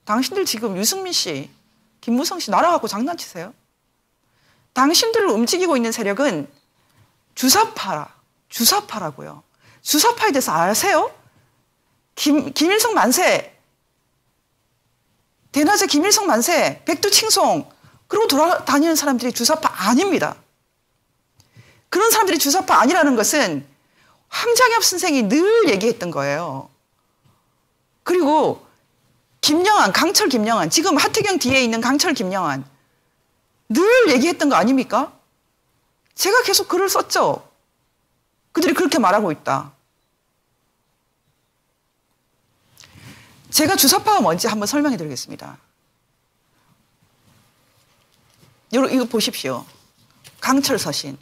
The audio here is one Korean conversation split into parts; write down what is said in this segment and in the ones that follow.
당신들 지금 유승민 씨, 김무성 씨 나라갖고 장난치세요? 당신들을 움직이고 있는 세력은 주사파라고요. 주사파에 대해서 아세요? 김일성 만세, 대낮에 김일성 만세, 백두칭송 그러고 돌아다니는 사람들이 주사파 아닙니다. 그런 사람들이 주사파 아니라는 것은 황장엽 선생이 늘 얘기했던 거예요. 그리고 김영한, 강철 김영한, 지금 하태경 뒤에 있는 강철 김영한 늘 얘기했던 거 아닙니까? 제가 계속 글을 썼죠. 그들이 그렇게 말하고 있다. 제가 주사파가 뭔지 한번 설명해 드리겠습니다. 이거 보십시오. 강철 서신.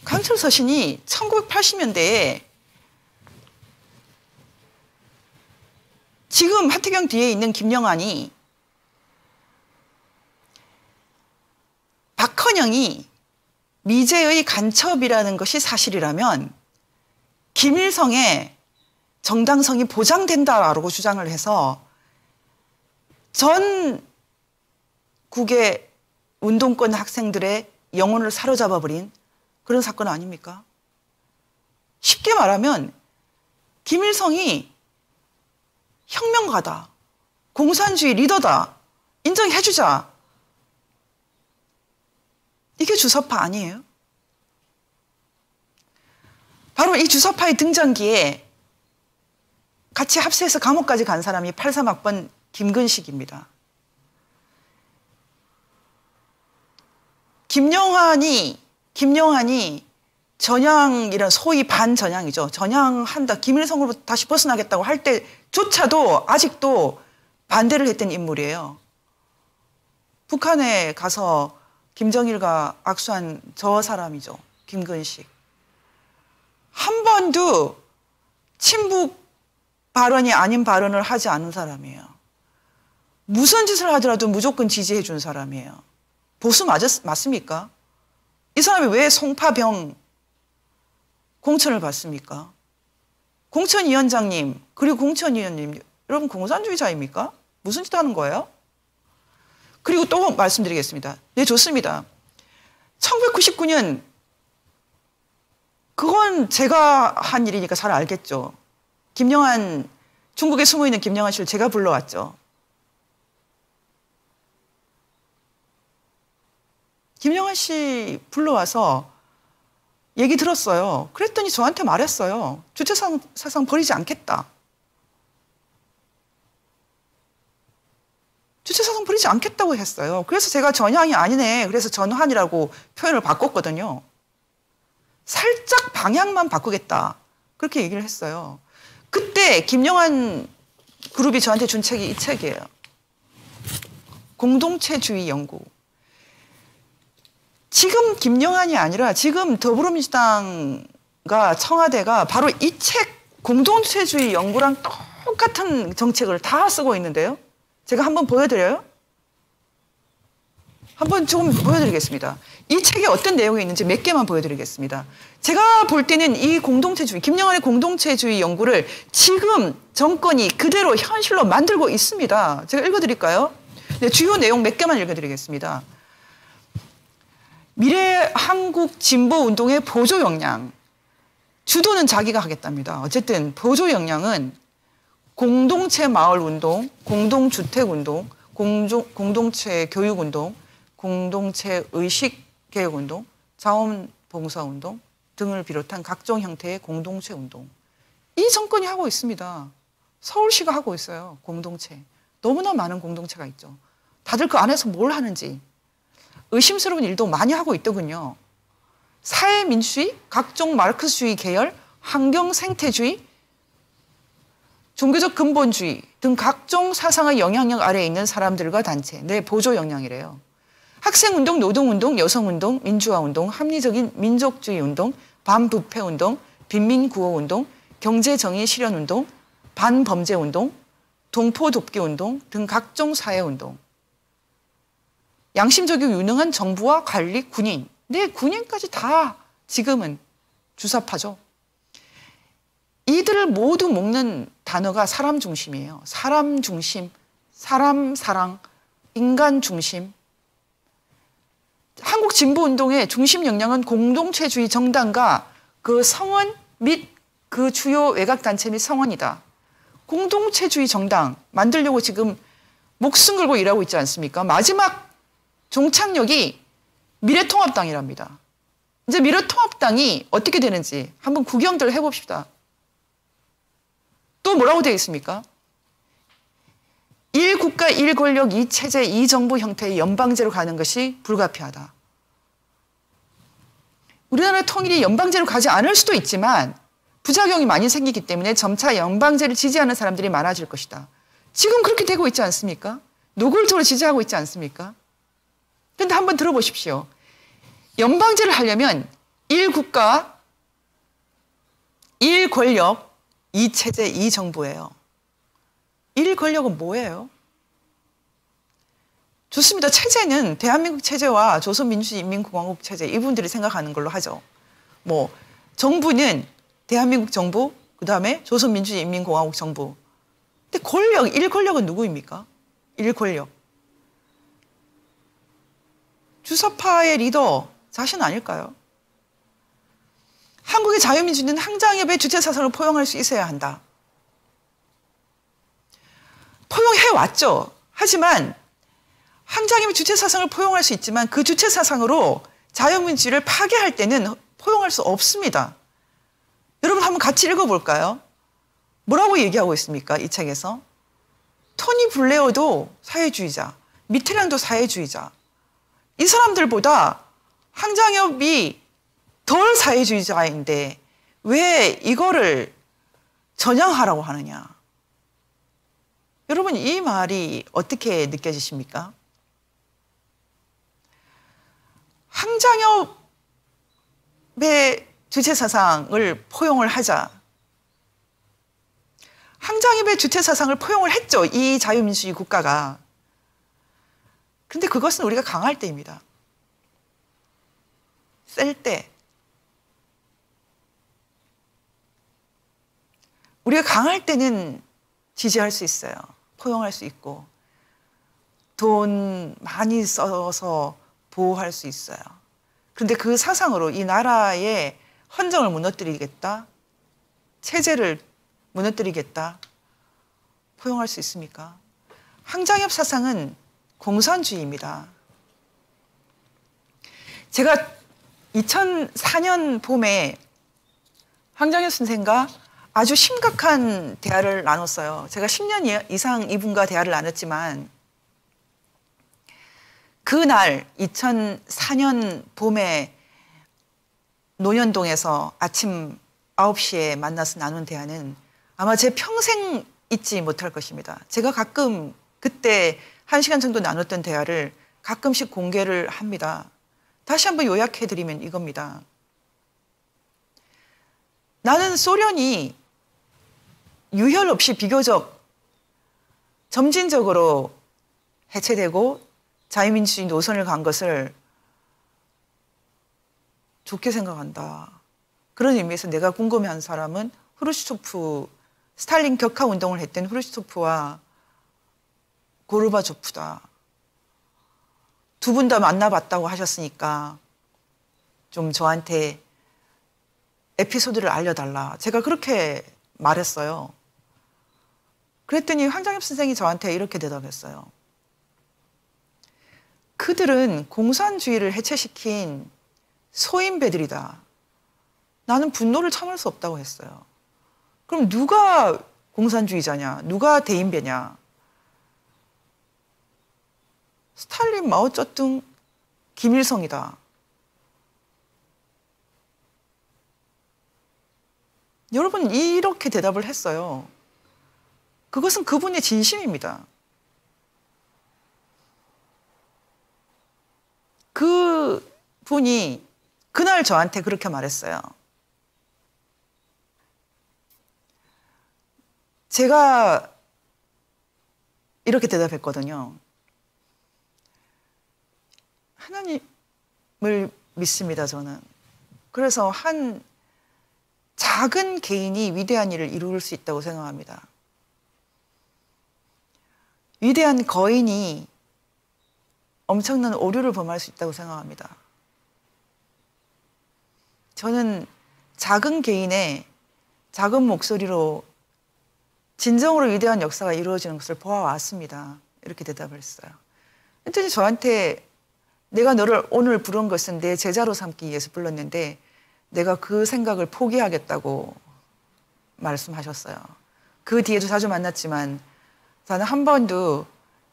강철 서신이 1980년대에 지금 하태경 뒤에 있는 김영환이 박헌영이 미제의 간첩이라는 것이 사실이라면 김일성의 정당성이 보장된다라고 주장을 해서 전국의 운동권 학생들의 영혼을 사로잡아버린 그런 사건 아닙니까? 쉽게 말하면 김일성이 혁명가다, 공산주의 리더다, 인정해주자. 이게 주사파 아니에요? 바로 이 주사파의 등장기에 같이 합세해서 감옥까지 간 사람이 83학번 김근식입니다. 김영환이 전향이란 소위 반전향이죠. 전향한다. 김일성으로부터 다시 벗어나겠다고 할 때조차도 아직도 반대를 했던 인물이에요. 북한에 가서 김정일과 악수한 저 사람이죠. 김근식. 한 번도 친북 발언이 아닌 발언을 하지 않은 사람이에요. 무슨 짓을 하더라도 무조건 지지해 준 사람이에요. 보수 맞습니까? 이 사람이 왜 송파병 공천을 받습니까? 공천위원장님, 그리고 공천위원님, 여러분 공산주의자입니까? 무슨 짓 하는 거예요? 그리고 또 말씀드리겠습니다. 네, 좋습니다. 1999년, 그건 제가 한 일이니까 잘 알겠죠. 김영한, 중국에 숨어있는 김영한 씨를 제가 불러왔죠. 김영한 씨 불러와서 얘기 들었어요. 그랬더니 저한테 말했어요. 주체사상 버리지 않겠다. 주체사상 버리지 않겠다고 했어요. 그래서 제가 전향이 아니네. 그래서 전환이라고 표현을 바꿨거든요. 살짝 방향만 바꾸겠다. 그렇게 얘기를 했어요. 그때 김영한 그룹이 저한테 준 책이 이 책이에요. 공동체주의 연구. 지금 김영한이 아니라 지금 더불어민주당과 청와대가 바로 이 책 공동체주의 연구랑 똑같은 정책을 다 쓰고 있는데요. 제가 한번 보여드려요? 한번 조금 보여드리겠습니다. 이 책에 어떤 내용이 있는지 몇 개만 보여드리겠습니다. 제가 볼 때는 이 공동체주의, 김영한의 공동체주의 연구를 지금 정권이 그대로 현실로 만들고 있습니다. 제가 읽어드릴까요? 네, 주요 내용 몇 개만 읽어드리겠습니다. 미래 한국 진보 운동의 보조 역량. 주도는 자기가 하겠답니다. 어쨌든 보조 역량은 공동체 마을 운동, 공동주택 운동, 공동체 교육 운동, 공동체 의식 개혁 운동, 자원봉사 운동 등을 비롯한 각종 형태의 공동체 운동. 이 정권이 하고 있습니다. 서울시가 하고 있어요. 공동체. 너무나 많은 공동체가 있죠. 다들 그 안에서 뭘 하는지 의심스러운 일도 많이 하고 있더군요. 사회민주주의, 각종 마르크스주의 계열, 환경생태주의, 종교적 근본주의 등 각종 사상의 영향력 아래에 있는 사람들과 단체, 내 보조 역량이래요. 학생운동, 노동운동, 여성운동, 민주화운동, 합리적인 민족주의운동, 반부패운동, 빈민구호운동, 경제정의 실현운동, 반범죄운동, 동포돕기운동 등 각종 사회운동. 양심적이고 유능한 정부와 관리, 군인. 네, 군인까지 다 지금은 주사파죠. 이들을 모두 묶는 단어가 사람 중심이에요. 사람 중심, 사람 사랑, 인간 중심. 한국 진보운동의 중심 역량은 공동체주의 정당과 그 성원 및 그 주요 외곽단체 및 성원이다. 공동체주의 정당 만들려고 지금 목숨 걸고 일하고 있지 않습니까? 마지막 종착역이 미래통합당이랍니다. 이제 미래통합당이 어떻게 되는지 한번 구경들 해봅시다. 또 뭐라고 되어 있습니까? 1국가 1권력 2체제 2정부 형태의 연방제로 가는 것이 불가피하다. 우리나라 통일이 연방제로 가지 않을 수도 있지만 부작용이 많이 생기기 때문에 점차 연방제를 지지하는 사람들이 많아질 것이다. 지금 그렇게 되고 있지 않습니까? 노골적으로 지지하고 있지 않습니까? 그런데 한번 들어보십시오. 연방제를 하려면 1국가, 1권력, 2체제, 2정부예요. 1권력은 뭐예요? 좋습니다. 체제는 대한민국 체제와 조선민주주의인민공화국 체제 이분들이 생각하는 걸로 하죠. 뭐 정부는 대한민국 정부, 그다음에 조선민주주의인민공화국 정부. 근데 권력, 1권력은 누구입니까? 1권력. 주사파의 리더 자신 아닐까요? 한국의 자유민주주의는 항장협의 주체사상을 포용할 수 있어야 한다. 포용해왔죠. 하지만 항장협의 주체사상을 포용할 수 있지만 그 주체사상으로 자유민주주의를 파괴할 때는 포용할 수 없습니다. 여러분 한번 같이 읽어볼까요? 뭐라고 얘기하고 있습니까? 이 책에서. 토니 블레어도 사회주의자, 미테랑도 사회주의자. 이 사람들보다 항장협이 덜 사회주의자인데 왜 이거를 전향하라고 하느냐. 여러분 이 말이 어떻게 느껴지십니까? 항장협의 주체사상을 포용을 하자. 항장협의 주체사상을 포용을 했죠. 이 자유민주주의 국가가. 근데 그것은 우리가 강할 때입니다. 셀 때. 우리가 강할 때는 지지할 수 있어요. 포용할 수 있고. 돈 많이 써서 보호할 수 있어요. 그런데 그 사상으로 이 나라의 헌정을 무너뜨리겠다, 체제를 무너뜨리겠다, 포용할 수 있습니까? 항장협 사상은 공산주의입니다. 제가 2004년 봄에 항장협 선생과 아주 심각한 대화를 나눴어요. 제가 10년 이상 이분과 대화를 나눴지만 그날 2004년 봄에 논현동에서 아침 9시에 만나서 나눈 대화는 아마 제 평생 잊지 못할 것입니다. 제가 가끔 그때 1시간 정도 나눴던 대화를 가끔씩 공개를 합니다. 다시 한번 요약해드리면 이겁니다. 나는 소련이 유혈 없이 비교적 점진적으로 해체되고 자유민주주의 노선을 간 것을 좋게 생각한다. 그런 의미에서 내가 궁금해한 사람은 후르시초프, 스탈린 격하 운동을 했던 후르시초프와 고르바초프다. 두 분 다 만나봤다고 하셨으니까 좀 저한테 에피소드를 알려달라. 제가 그렇게 말했어요. 그랬더니 황장엽 선생이 저한테 이렇게 대답했어요. 그들은 공산주의를 해체시킨 소인배들이다. 나는 분노를 참을 수 없다고 했어요. 그럼 누가 공산주의자냐? 누가 대인배냐? 스탈린, 마오쩌둥, 김일성이다. 여러분 이렇게 대답을 했어요. 그것은 그분의 진심입니다. 그 분이 그날 저한테 그렇게 말했어요. 제가 이렇게 대답했거든요. 하나님을 믿습니다, 저는. 그래서 한 작은 개인이 위대한 일을 이룰 수 있다고 생각합니다. 위대한 거인이 엄청난 오류를 범할 수 있다고 생각합니다. 저는 작은 개인의 작은 목소리로 진정으로 위대한 역사가 이루어지는 것을 보아왔습니다. 이렇게 대답을 했어요. 했더니 저한테 내가 너를 오늘 부른 것은 내 제자로 삼기 위해서 불렀는데 내가 그 생각을 포기하겠다고 말씀하셨어요. 그 뒤에도 자주 만났지만 저는 한 번도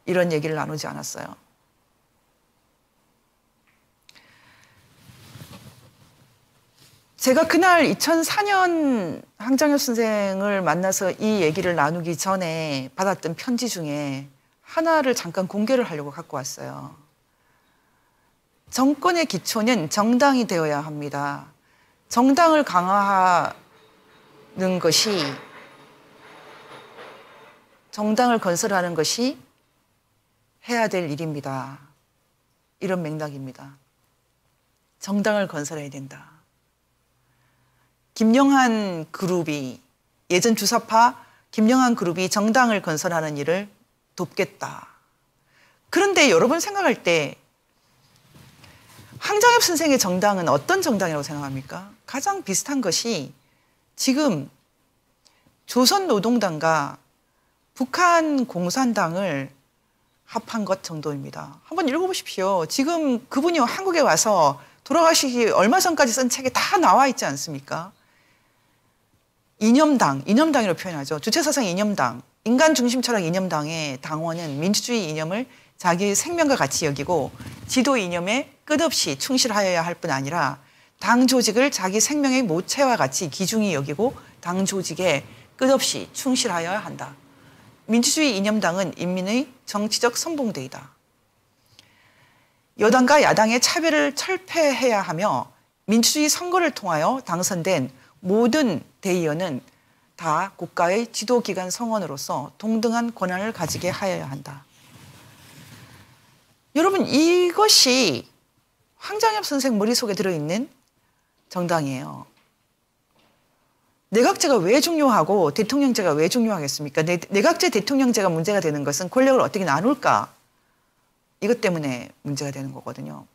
이런 얘기를 나누지 않았어요. 제가 그날 2004년 황정엽 선생을 만나서 이 얘기를 나누기 전에 받았던 편지 중에 하나를 잠깐 공개를 하려고 갖고 왔어요. 정권의 기초는 정당이 되어야 합니다. 정당을 강화하는 것이, 정당을 건설하는 것이 해야 될 일입니다. 이런 맥락입니다. 정당을 건설해야 된다. 김영한 그룹이, 예전 주사파 김영한 그룹이 정당을 건설하는 일을 돕겠다. 그런데 여러분 생각할 때 황정엽 선생의 정당은 어떤 정당이라고 생각합니까? 가장 비슷한 것이 지금 조선노동당과 북한 공산당을 합한 것 정도입니다. 한번 읽어보십시오. 지금 그분이 한국에 와서 돌아가시기 얼마 전까지 쓴 책에 다 나와 있지 않습니까? 이념당이라고 표현하죠. 주체사상 이념당, 인간중심 철학 이념당의 당원은 민주주의 이념을 자기의 생명과 같이 여기고 지도 이념에 끝없이 충실하여야 할 뿐 아니라 당 조직을 자기 생명의 모체와 같이 귀중히 여기고 당 조직에 끝없이 충실하여야 한다. 민주주의 이념당은 인민의 정치적 선봉대이다. 여당과 야당의 차별을 철폐해야 하며 민주주의 선거를 통하여 당선된 모든 대의원은 다 국가의 지도기관 성원으로서 동등한 권한을 가지게 하여야 한다. 여러분, 이것이 황정엽 선생 머릿속에 들어있는 정당이에요. 내각제가 왜 중요하고 대통령제가 왜 중요하겠습니까? 내각제 대통령제가 문제가 되는 것은 권력을 어떻게 나눌까? 이것 때문에 문제가 되는 거거든요.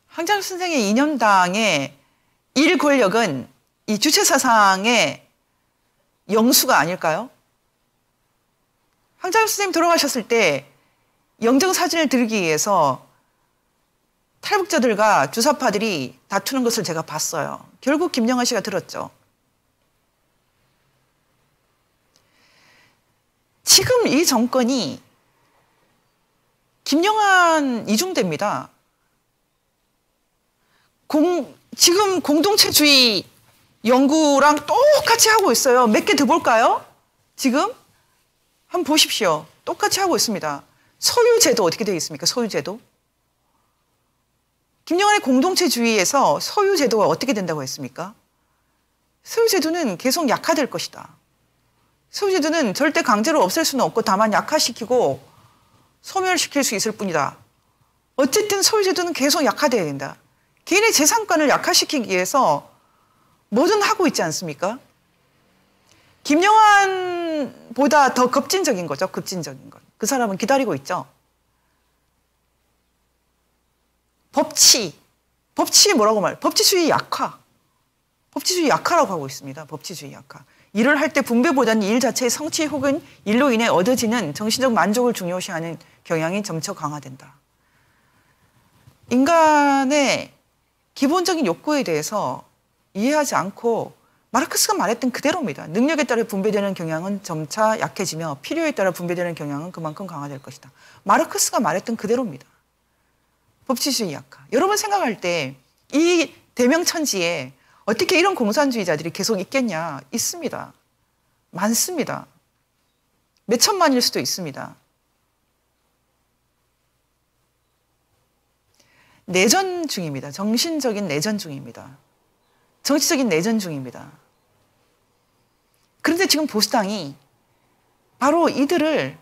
황정엽 선생의 이념당의 일 권력은 이 주체사상의 영수가 아닐까요? 황정엽 선생님 돌아가셨을 때 영정사진을 들기 위해서 탈북자들과 주사파들이 다투는 것을 제가 봤어요. 결국 김영하 씨가 들었죠. 지금 이 정권이 김영한 이중대입니다. 지금 공동체주의 연구랑 똑같이 하고 있어요. 몇 개 더 볼까요? 지금 한번 보십시오. 똑같이 하고 있습니다. 소유제도 어떻게 되어 있습니까? 소유제도. 김영한의 공동체주의에서 소유제도가 어떻게 된다고 했습니까? 소유제도는 계속 약화될 것이다. 소유제도는 절대 강제로 없앨 수는 없고 다만 약화시키고 소멸시킬 수 있을 뿐이다. 어쨌든 소유제도는 계속 약화돼야 된다. 개인의 재산권을 약화시키기 위해서 뭐든 하고 있지 않습니까? 김영한보다 더 급진적인 거죠. 급진적인 것. 그 사람은 기다리고 있죠. 법치 뭐라고 말해요? 법치주의 약화. 법치주의 약화라고 하고 있습니다. 법치주의 약화. 일을 할 때 분배보다는 일 자체의 성취 혹은 일로 인해 얻어지는 정신적 만족을 중요시하는 경향이 점차 강화된다. 인간의 기본적인 욕구에 대해서 이해하지 않고 마르크스가 말했던 그대로입니다. 능력에 따라 분배되는 경향은 점차 약해지며 필요에 따라 분배되는 경향은 그만큼 강화될 것이다. 마르크스가 말했던 그대로입니다. 법치주의 약화. 여러분 생각할 때 이 대명천지에 어떻게 이런 공산주의자들이 계속 있겠냐? 있습니다. 많습니다. 몇 천만일 수도 있습니다. 내전 중입니다. 정신적인 내전 중입니다. 정치적인 내전 중입니다. 그런데 지금 보수당이 바로 이들을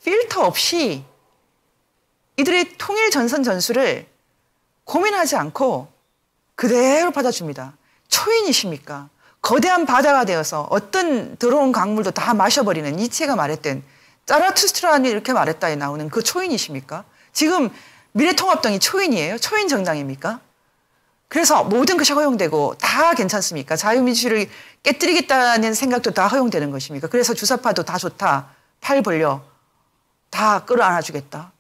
필터 없이 이들의 통일 전선 전술을 고민하지 않고 그대로 받아줍니다. 초인이십니까? 거대한 바다가 되어서 어떤 더러운 강물도 다 마셔버리는 니체가 말했던 자라투스트라니 이렇게 말했다에 나오는 그 초인이십니까? 지금 미래통합당이 초인이에요? 초인 정당입니까? 그래서 모든 것이 허용되고 다 괜찮습니까? 자유민주주의를 깨뜨리겠다는 생각도 다 허용되는 것입니까? 그래서 주사파도 다 좋다. 팔 벌려. 다 끌어안아주겠다.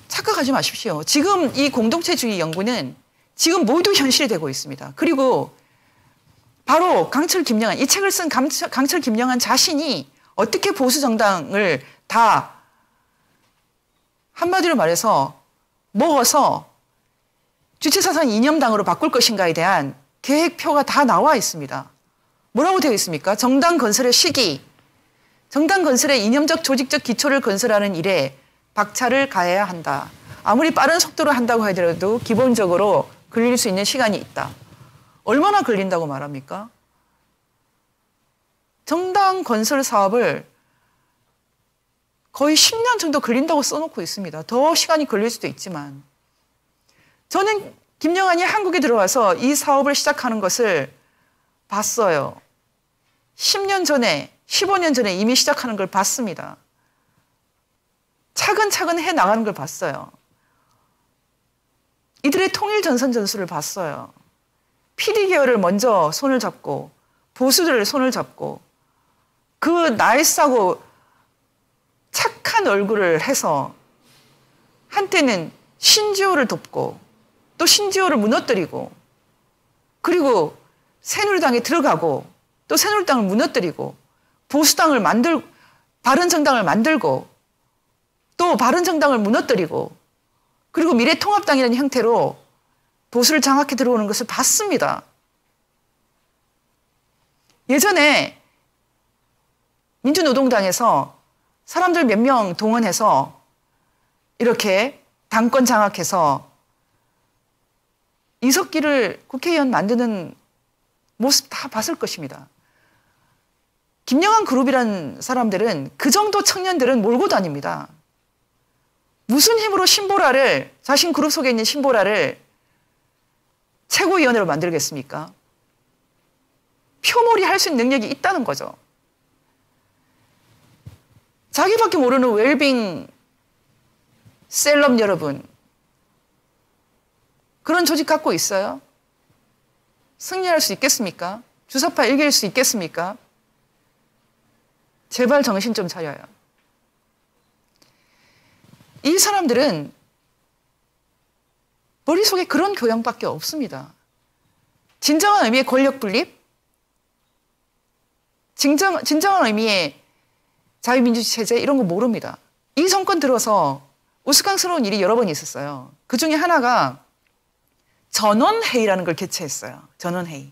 착각하지 마십시오. 지금 이 공동체주의 연구는 지금 모두 현실이 되고 있습니다. 그리고 바로 강철 김영한, 이 책을 쓴 강철 김영한 자신이 어떻게 보수 정당을 다 한마디로 말해서 먹어서 주체사상 이념당으로 바꿀 것인가에 대한 계획표가 다 나와 있습니다. 뭐라고 되어 있습니까? 정당 건설의 시기, 정당 건설의 이념적 조직적 기초를 건설하는 일에 박차를 가해야 한다. 아무리 빠른 속도로 한다고 하더라도 기본적으로 걸릴 수 있는 시간이 있다. 얼마나 걸린다고 말합니까? 정당 건설 사업을 거의 10년 정도 걸린다고 써놓고 있습니다. 더 시간이 걸릴 수도 있지만. 저는 김영한이 한국에 들어와서 이 사업을 시작하는 것을 봤어요. 10년 전에, 15년 전에 이미 시작하는 걸 봤습니다. 차근차근 해 나가는 걸 봤어요. 이들의 통일 전선 전술을 봤어요. PD 계열을 먼저 손을 잡고 보수들을 손을 잡고 그 나이스하고 착한 얼굴을 해서 한때는 신지호를 돕고 또 신지호를 무너뜨리고 그리고 새누리당에 들어가고 또 새누리당을 무너뜨리고 보수당을 바른정당을 만들고 또 바른정당을 무너뜨리고 그리고 미래통합당이라는 형태로 보수를 장악해 들어오는 것을 봤습니다. 예전에 민주노동당에서 사람들 몇 명 동원해서 이렇게 당권 장악해서 이석기를 국회의원 만드는 모습 다 봤을 것입니다. 김영한 그룹이라는 사람들은 그 정도 청년들은 몰고 다닙니다. 무슨 힘으로 신보라를, 자신 그룹 속에 있는 신보라를 최고위원으로 만들겠습니까? 표몰이 할 수 있는 능력이 있다는 거죠. 자기밖에 모르는 웰빙 셀럽 여러분, 그런 조직 갖고 있어요? 승리할 수 있겠습니까? 주사파 이길 수 있겠습니까? 제발 정신 좀 차려요. 이 사람들은 머릿속에 그런 교양밖에 없습니다. 진정한 의미의 권력 분립, 진정한 의미의 자유민주주의 체제 이런 거 모릅니다. 이 정권 들어서 우스꽝스러운 일이 여러 번 있었어요. 그 중에 하나가 전원회의라는 걸 개최했어요. 전원회의.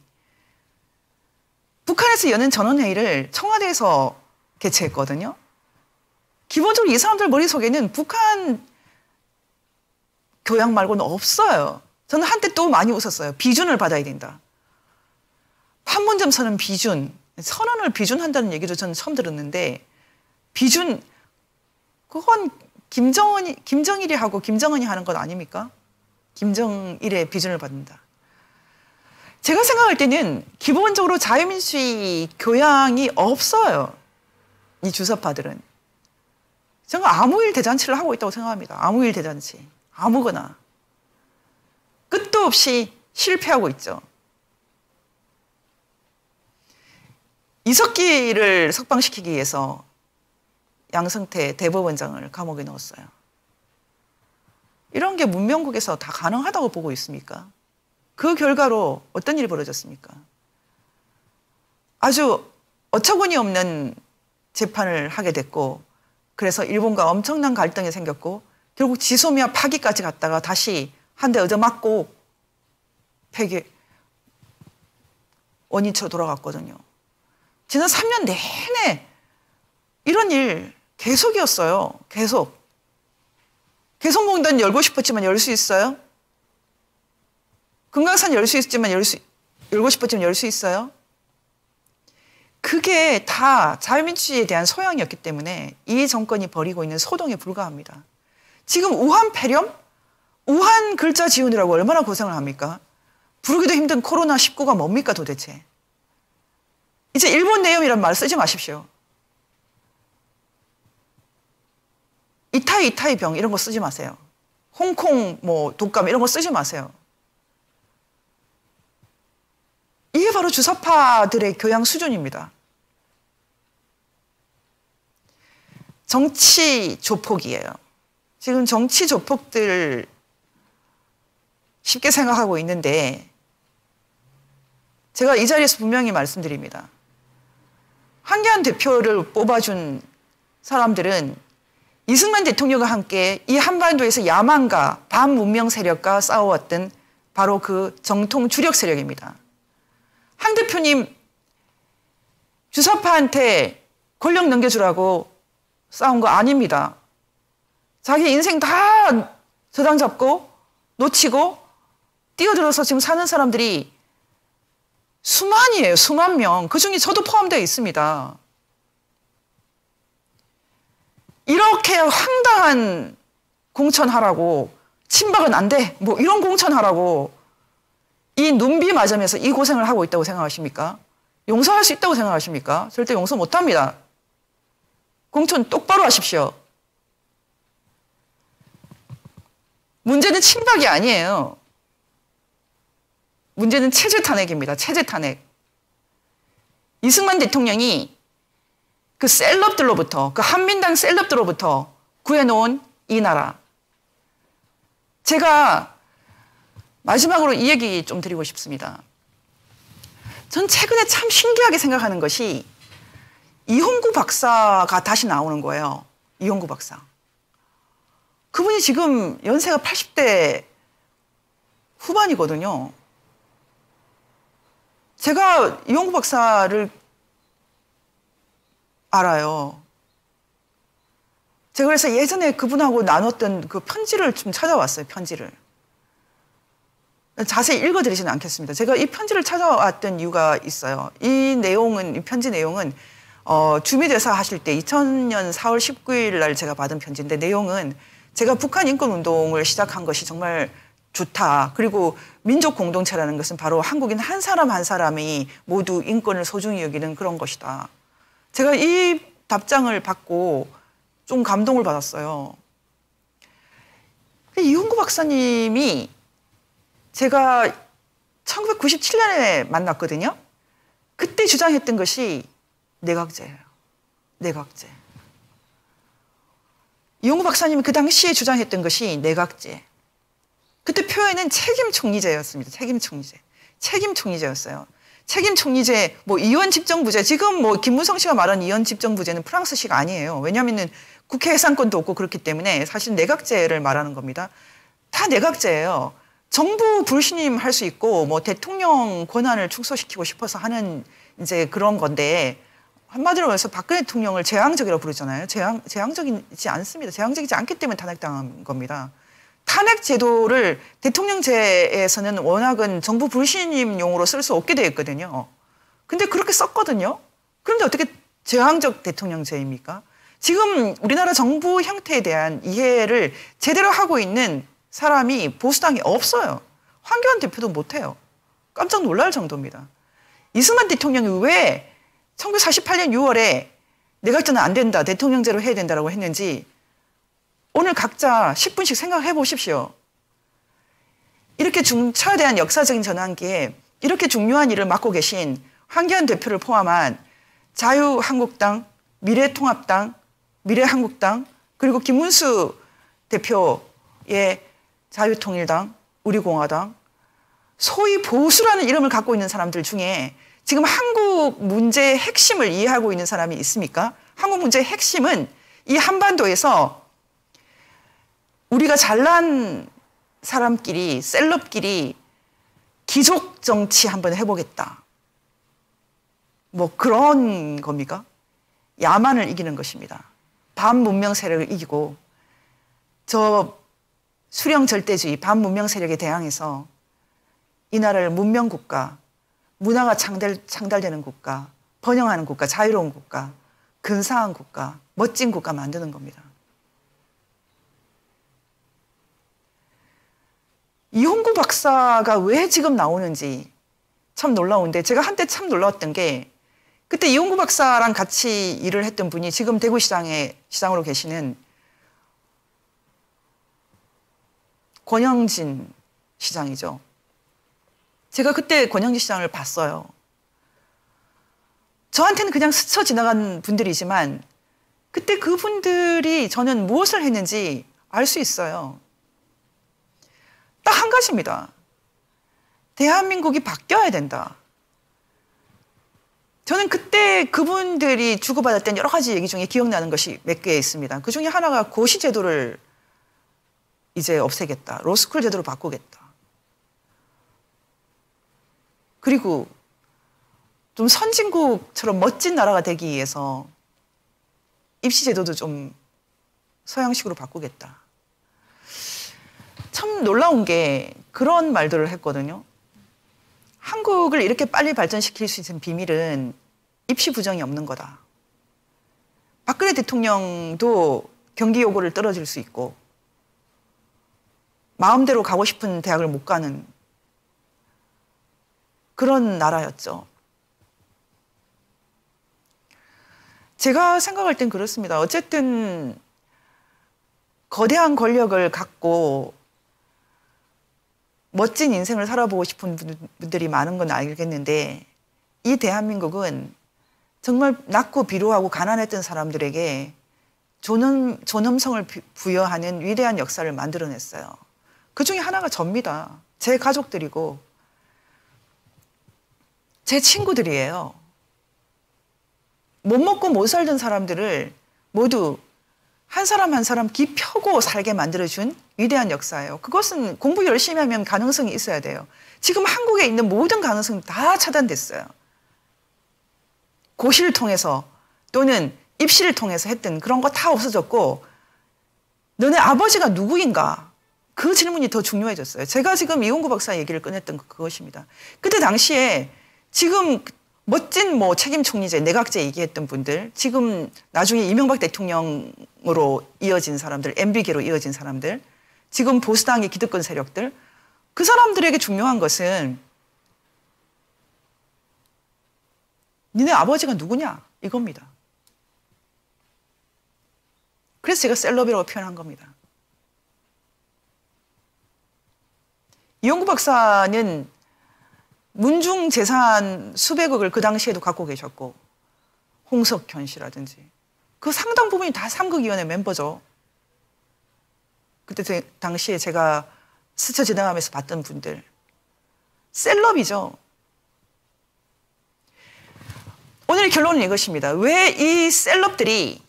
북한에서 여는 전원회의를 청와대에서 개최했거든요. 기본적으로 이 사람들 머릿속에는 북한 교양 말고는 없어요. 저는 한때 또 많이 웃었어요. 비준을 받아야 된다. 판문점 선언 비준, 선언을 비준한다는 얘기도 저는 처음 들었는데 비준, 그건 김정일이 하고 김정은이 하는 것 아닙니까? 김정일의 비준을 받는다. 제가 생각할 때는 기본적으로 자유민주주의 교양이 없어요. 이 주사파들은. 저는 아무일 대잔치를 하고 있다고 생각합니다. 아무일 대잔치. 아무거나. 끝도 없이 실패하고 있죠. 이석기를 석방시키기 위해서 양승태 대법원장을 감옥에 넣었어요. 이런 게 문명국에서 다 가능하다고 보고 있습니까? 그 결과로 어떤 일이 벌어졌습니까? 아주 어처구니 없는 재판을 하게 됐고 그래서 일본과 엄청난 갈등이 생겼고 결국 지소미아 파기까지 갔다가 다시 한 대 얻어맞고 폐기 원인처로 돌아갔거든요. 지난 3년 내내 이런 일 계속이었어요. 계속. 개성공단 열고 싶었지만 열 수 있어요? 금강산 열고 싶었지만 열 수 있어요? 그게 다 자유민주주의에 대한 소양이었기 때문에 이 정권이 벌이고 있는 소동에 불과합니다. 지금 우한 폐렴? 우한 글자 지우느라고 얼마나 고생을 합니까? 부르기도 힘든 코로나19가 뭡니까 도대체. 이제 일본 내염이란 말 쓰지 마십시오. 이타이 병 이런 거 쓰지 마세요. 홍콩 뭐 독감 이런 거 쓰지 마세요. 이게 바로 주사파들의 교양 수준입니다. 정치 조폭이에요. 지금 정치 조폭들 쉽게 생각하고 있는데 제가 이 자리에서 분명히 말씀드립니다. 황교안 대표를 뽑아준 사람들은 이승만 대통령과 함께 이 한반도에서 야만과 반문명 세력과 싸워왔던 바로 그 정통 주력 세력입니다. 황 대표님 주사파한테 권력 넘겨주라고 싸운 거 아닙니다. 자기 인생 다 저당 잡고 놓치고 뛰어들어서 지금 사는 사람들이 수만이에요. 수만 명. 그중에 저도 포함되어 있습니다. 이렇게 황당한 공천하라고 친박은 안 돼. 뭐 이런 공천하라고 이 눈비 맞으면서 이 고생을 하고 있다고 생각하십니까? 용서할 수 있다고 생각하십니까? 절대 용서 못합니다. 공천 똑바로 하십시오. 문제는 친박이 아니에요. 문제는 체제 탄핵입니다. 체제 탄핵. 이승만 대통령이 그 셀럽들로부터, 그 한민당 셀럽들로부터 구해놓은 이 나라. 제가 마지막으로 이 얘기 좀 드리고 싶습니다. 전 최근에 참 신기하게 생각하는 것이 이홍구 박사가 다시 나오는 거예요. 이홍구 박사. 그분이 지금 연세가 80대 후반이거든요. 제가 이홍구 박사를 알아요. 제가 그래서 예전에 그분하고 나눴던 그 편지를 좀 찾아왔어요. 편지를. 자세히 읽어드리지는 않겠습니다. 제가 이 편지를 찾아왔던 이유가 있어요. 이 편지 내용은 주미대사 하실 때 2000년 4월 19일 날 제가 받은 편지인데 내용은 제가 북한 인권운동을 시작한 것이 정말 좋다. 그리고 민족 공동체라는 것은 바로 한국인 한 사람 한 사람이 모두 인권을 소중히 여기는 그런 것이다. 제가 이 답장을 받고 좀 감동을 받았어요. 이홍구 박사님이 제가 1997년에 만났거든요. 그때 주장했던 것이 내각제예요. 내각제. 이홍구 박사님이 그 당시에 주장했던 것이 내각제. 그때 표현은 책임총리제였습니다. 책임총리제. 책임총리제였어요. 책임총리제, 뭐 이원집정부제. 지금 뭐 김무성 씨가 말한 이원집정부제는 프랑스식 아니에요. 왜냐하면은 국회 해산권도 없고 그렇기 때문에 사실 내각제를 말하는 겁니다. 다 내각제예요. 정부 불신임할 수 있고 뭐 대통령 권한을 축소시키고 싶어서 하는 이제 그런 건데 한마디로 해서 박근혜 대통령을 재앙적이라고 부르잖아요. 재앙적이지 않습니다. 재앙적이지 않기 때문에 탄핵당한 겁니다. 탄핵 제도를 대통령제에서는 워낙은 정부 불신임용으로 쓸 수 없게 되어 있거든요. 근데 그렇게 썼거든요. 그런데 어떻게 재앙적 대통령제입니까? 지금 우리나라 정부 형태에 대한 이해를 제대로 하고 있는 사람이 보수당에 없어요. 황교안 대표도 못해요. 깜짝 놀랄 정도입니다. 이승만 대통령이 왜 1948년 6월에 내각제는 안 된다, 대통령제로 해야 된다라고 했는지 오늘 각자 10분씩 생각해 보십시오. 이렇게 중차대한 역사적인 전환기에 이렇게 중요한 일을 맡고 계신 황교안 대표를 포함한 자유한국당, 미래통합당, 미래한국당, 그리고 김문수 대표의 자유통일당, 우리공화당, 소위 보수라는 이름을 갖고 있는 사람들 중에 지금 한국 문제의 핵심을 이해하고 있는 사람이 있습니까? 한국 문제의 핵심은 이 한반도에서 우리가 잘난 사람끼리, 셀럽끼리 귀족 정치 한번 해보겠다. 뭐 그런 겁니까? 야만을 이기는 것입니다. 반문명 세력을 이기고 저 수령 절대주의 반문명 세력에 대항해서 이 나라를 문명국가, 문화가 창달되는 국가, 번영하는 국가, 자유로운 국가, 근사한 국가, 멋진 국가 만드는 겁니다. 이홍구 박사가 왜 지금 나오는지 참 놀라운데, 제가 한때 참 놀라웠던 게, 그때 이홍구 박사랑 같이 일을 했던 분이 지금 시장으로 계시는 권영진 시장이죠. 제가 그때 권영진 시장을 봤어요. 저한테는 그냥 스쳐 지나간 분들이지만 그때 그분들이 저는 무엇을 했는지 알 수 있어요. 딱 한 가지입니다. 대한민국이 바뀌어야 된다. 저는 그때 그분들이 주고받았던 여러 가지 얘기 중에 기억나는 것이 몇 개 있습니다. 그 중에 하나가 고시 제도를 이제 없애겠다. 로스쿨 제도로 바꾸겠다. 그리고 좀 선진국처럼 멋진 나라가 되기 위해서 입시 제도도 좀 서양식으로 바꾸겠다. 참 놀라운 게 그런 말들을 했거든요. 한국을 이렇게 빨리 발전시킬 수 있는 비밀은 입시 부정이 없는 거다. 박근혜 대통령도 경기 요구를 떨어질 수 있고 마음대로 가고 싶은 대학을 못 가는 그런 나라였죠. 제가 생각할 땐 그렇습니다. 어쨌든 거대한 권력을 갖고 멋진 인생을 살아보고 싶은 분들이 많은 건 알겠는데, 이 대한민국은 정말 낮고 비루하고 가난했던 사람들에게 존엄성을 부여하는 위대한 역사를 만들어냈어요. 그 중에 하나가 접니다. 제 가족들이고 제 친구들이에요. 못 먹고 못 살던 사람들을 모두 한 사람 한 사람 기 펴고 살게 만들어준 위대한 역사예요. 그것은 공부 열심히 하면 가능성이 있어야 돼요. 지금 한국에 있는 모든 가능성이 다 차단됐어요. 고시를 통해서 또는 입시를 통해서 했던 그런 거 다 없어졌고, 너네 아버지가 누구인가? 그 질문이 더 중요해졌어요. 제가 지금 이홍구 박사 얘기를 꺼냈던 그것입니다. 그때 당시에 지금 멋진 책임 총리제, 내각제 얘기했던 분들, 지금 나중에 이명박 대통령으로 이어진 사람들, MB계로 이어진 사람들, 지금 보수당의 기득권 세력들, 그 사람들에게 중요한 것은 니네 아버지가 누구냐? 이겁니다. 그래서 제가 셀럽이라고 표현한 겁니다. 이홍구 박사는 문중 재산 수백억을 그 당시에도 갖고 계셨고, 홍석현 씨라든지 그 상당 부분이 다 삼극위원회 멤버죠. 그때 당시에 제가 스쳐 지나가면서 봤던 분들 셀럽이죠. 오늘의 결론은 이것입니다. 왜 이 셀럽들이,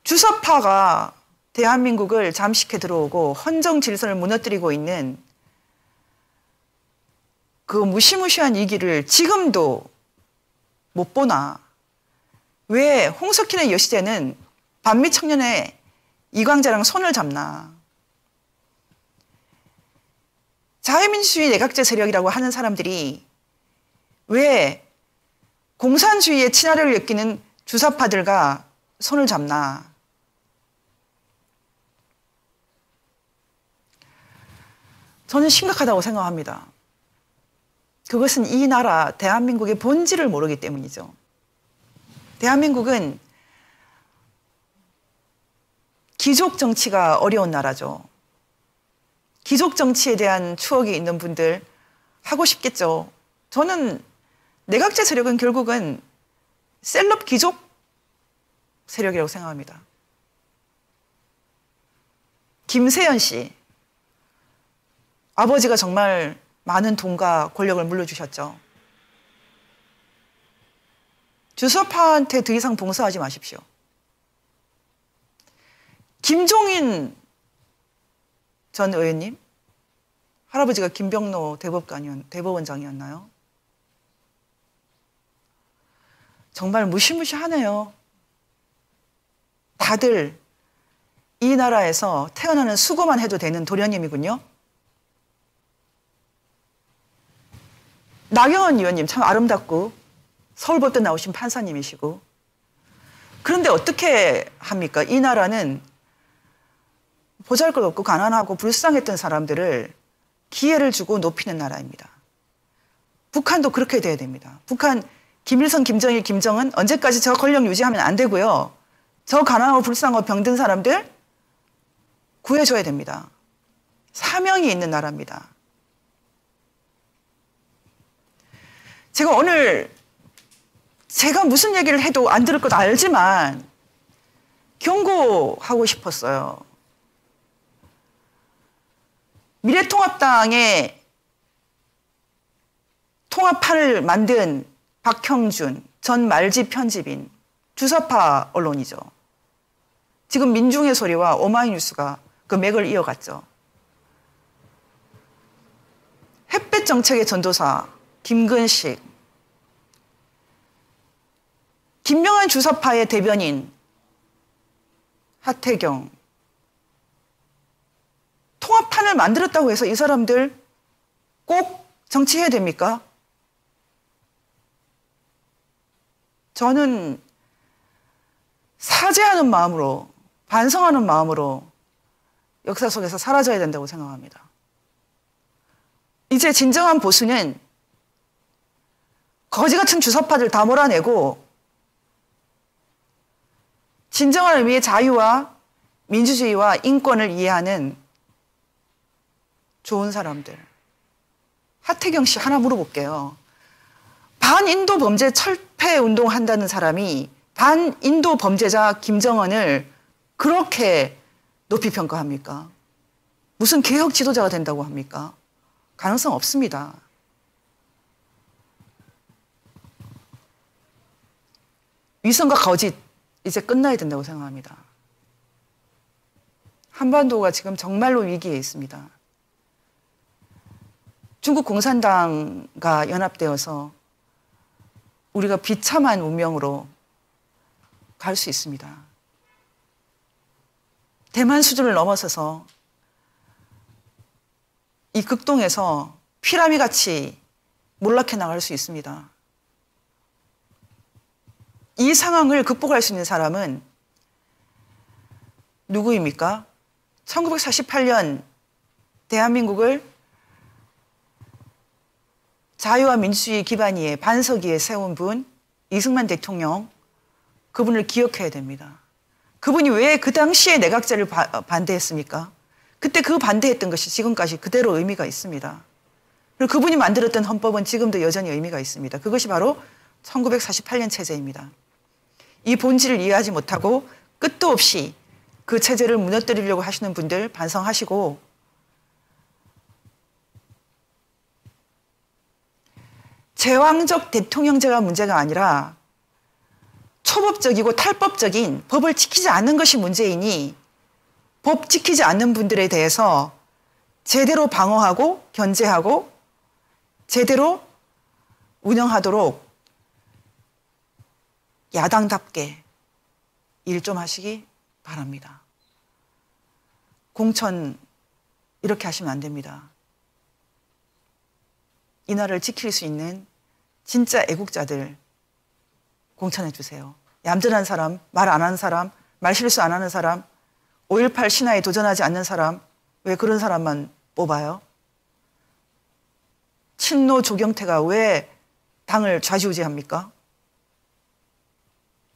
주사파가 대한민국을 잠식해 들어오고 헌정 질서를 무너뜨리고 있는 그 무시무시한 위기를 지금도 못 보나? 왜 홍석현의 여시제는 반미 청년의 이광재랑 손을 잡나? 자유민주주의 내각제 세력이라고 하는 사람들이 왜 공산주의의 친화력을 엮이는 주사파들과 손을 잡나? 저는 심각하다고 생각합니다. 그것은 이 나라 대한민국의 본질을 모르기 때문이죠. 대한민국은 귀족 정치가 어려운 나라죠. 귀족 정치에 대한 추억이 있는 분들 하고 싶겠죠. 저는 내각제 세력은 결국은 셀럽 귀족 세력이라고 생각합니다. 김세연 씨, 아버지가 정말 많은 돈과 권력을 물려주셨죠. 주사파한테 더 이상 봉사하지 마십시오. 김종인 전 의원님, 할아버지가 김병로 대법원장이었나요? 정말 무시무시하네요. 다들 이 나라에서 태어나는 수고만 해도 되는 도련님이군요. 나경원 의원님 참 아름답고 서울법대 나오신 판사님이시고, 그런데 어떻게 합니까? 이 나라는 보잘것없고 가난하고 불쌍했던 사람들을 기회를 주고 높이는 나라입니다. 북한도 그렇게 돼야 됩니다. 북한 김일성, 김정일, 김정은 언제까지 저 권력 유지하면 안 되고요. 저 가난하고 불쌍하고 병든 사람들 구해줘야 됩니다. 사명이 있는 나라입니다. 제가 오늘 제가 무슨 얘기를 해도 안 들을 것 알지만 경고하고 싶었어요. 미래통합당의 통합판을 만든 박형준 전 말지 편집인 주사파 언론이죠. 지금 민중의 소리와 오마이뉴스가 그 맥을 이어갔죠. 햇볕 정책의 전도사 김근식, 김명한 주사파의 대변인 하태경, 통합판을 만들었다고 해서 이 사람들 꼭 정치해야 됩니까? 저는 사죄하는 마음으로, 반성하는 마음으로 역사 속에서 사라져야 된다고 생각합니다. 이제 진정한 보수는 거지 같은 주사파들 다 몰아내고 진정한 의미의 자유와 민주주의와 인권을 이해하는 좋은 사람들. 하태경 씨 하나 물어볼게요. 반인도 범죄 철폐 운동한다는 사람이 반인도 범죄자 김정은을 그렇게 높이 평가합니까? 무슨 개혁 지도자가 된다고 합니까? 가능성 없습니다. 위선과 거짓 이제 끝나야 된다고 생각합니다. 한반도가 지금 정말로 위기에 있습니다. 중국 공산당과 연합되어서 우리가 비참한 운명으로 갈 수 있습니다. 대만 수준을 넘어서서 이 극동에서 피라미같이 몰락해 나갈 수 있습니다. 이 상황을 극복할 수 있는 사람은 누구입니까? 1948년 대한민국을 자유와 민주주의 기반 위에 반석 위에 세운 분 이승만 대통령, 그분을 기억해야 됩니다. 그분이 왜 그 당시에 내각제를 반대했습니까? 그때 그 반대했던 것이 지금까지 그대로 의미가 있습니다. 그리고 그분이 만들었던 헌법은 지금도 여전히 의미가 있습니다. 그것이 바로 1948년 체제입니다. 이 본질을 이해하지 못하고 끝도 없이 그 체제를 무너뜨리려고 하시는 분들 반성하시고, 제왕적 대통령제가 문제가 아니라 초법적이고 탈법적인 법을 지키지 않는 것이 문제이니 법 지키지 않는 분들에 대해서 제대로 방어하고 견제하고 제대로 운영하도록 야당답게 일 좀 하시기 바랍니다. 공천 이렇게 하시면 안 됩니다. 이 나라를 지킬 수 있는 진짜 애국자들 공천해 주세요. 얌전한 사람, 말 안 하는 사람, 말실수 안 하는 사람, 5.18 신화에 도전하지 않는 사람, 왜 그런 사람만 뽑아요? 친노 조경태가 왜 당을 좌지우지합니까?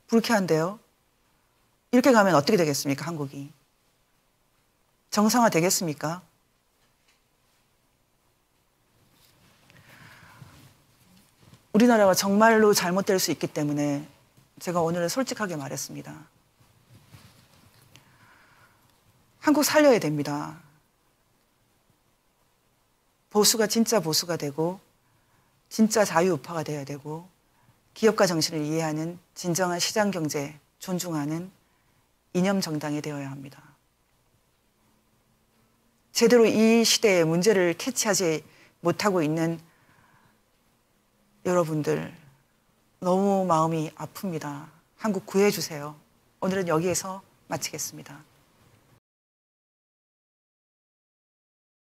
불쾌한데요. 이렇게 가면 어떻게 되겠습니까, 한국이? 정상화 되겠습니까? 우리나라가 정말로 잘못될 수 있기 때문에 제가 오늘은 솔직하게 말했습니다. 한국 살려야 됩니다. 보수가 진짜 보수가 되고 진짜 자유우파가 돼야 되고 기업가 정신을 이해하는 진정한 시장경제 존중하는 이념 정당이 되어야 합니다. 제대로 이 시대의 문제를 캐치하지 못하고 있는 여러분들 너무 마음이 아픕니다. 한국 구해주세요. 오늘은 여기에서 마치겠습니다.